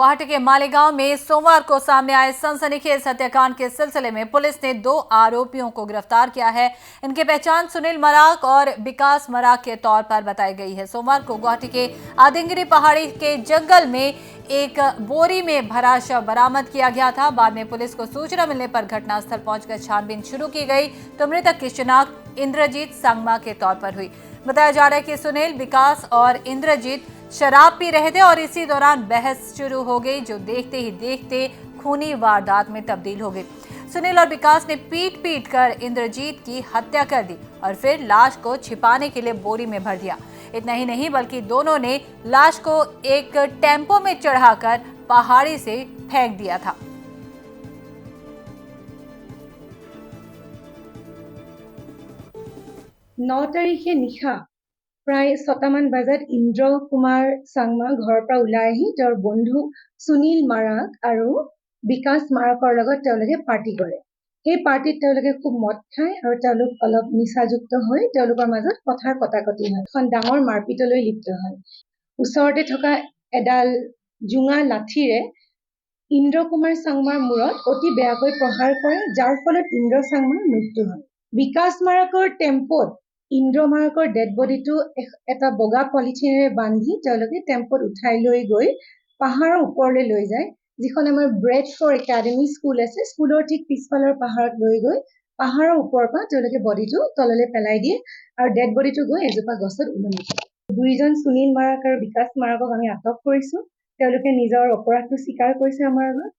गुवाहाटी के मालेगांव में सोमवार को सामने आए सनसनीखेज हत्याकांड के सिलसिले में पुलिस ने 2 आरोपियों को गिरफ्तार किया है। इनकी पहचान सुनील मराक और विकास मराक के तौर पर बताई गई है। सोमवार को गुवाहाटी के आदिंगरी पहाड़ी के जंगल में एक बोरी में भरा शव बरामद किया गया था। बाद में पुलिस को सूचना मिलने पर घटनास्थल पहुंचकर छानबीन शुरू की गई तो मृतक की शिनाख्त इंद्रजीत संगमा के तौर पर हुई। बताया जा रहा है कि सुनील, विकास और इंद्रजीत शराब पी रहे थे और इसी दौरान बहस शुरू हो गई, जो देखते ही देखते खूनी वारदात में तब्दील हो गई। सुनील और विकास ने पीट कर इंद्रजीत की हत्या कर दी और फिर लाश को छिपाने के लिए बोरी में भर दिया। इतना ही नहीं बल्कि दोनों ने लाश को एक टेम्पो में चढ़ाकर पहाड़ी से फेंक दिया था। 9 তাৰিখে নিশা প্ৰায় 6টামান বজাত ইন্দ্ৰ কুমাৰ চাংমা ঘৰৰ পৰা ওলাই আহি তেওঁৰ বন্ধু সুনীল মাৰাক আৰু বিকাশ মাৰাকৰ লগত তেওঁলোকে পাৰ্টি কৰে। সেই পাৰ্টিত তেওঁলোকে খুব মদ খায় আৰু তেওঁলোক অলপ নিচাযুক্ত হৈ তেওঁলোকৰ মাজত কথাৰ কটাকটি হয়। এখন ডাঙৰ মাৰপিটলৈ লিপ্ত হয়। ওচৰতে থকা এডাল জোঙা লাঠিৰে ইন্দ্ৰ কুমাৰ চাংমাৰ মূৰত অতি বেয়াকৈ প্ৰহাৰ কৰে, যাৰ ফলত ইন্দ্ৰ চাংমাৰ মৃত্যু হয়। বিকাশ মাৰাকৰ টেম্পোত ইন্দ্ৰ মাৰাকৰ ডেড বডিটো এটা বগা পলিথিনেৰে বান্ধি তেওঁলোকে টেম্পোত উঠাই লৈ গৈ পাহাৰৰ ওপৰলৈ লৈ যায়, যিখন আমাৰ ব্ৰেড ফৰ একাডেমি স্কুল আছে, স্কুলৰ ঠিক পিছফালৰ পাহাৰত লৈ গৈ পাহাৰৰ ওপৰৰ পৰা তেওঁলোকে বডিটো তললৈ পেলাই দিয়ে আৰু ডেড বডিটো গৈ এজোপা গছত ওলমি যায়। দুইজন সুনীল মাৰাক আৰু বিকাশ মাৰাকক আমি আটক কৰিছো। তেওঁলোকে নিজৰ অপৰাধটো স্বীকাৰ কৰিছে আমাৰ আগত।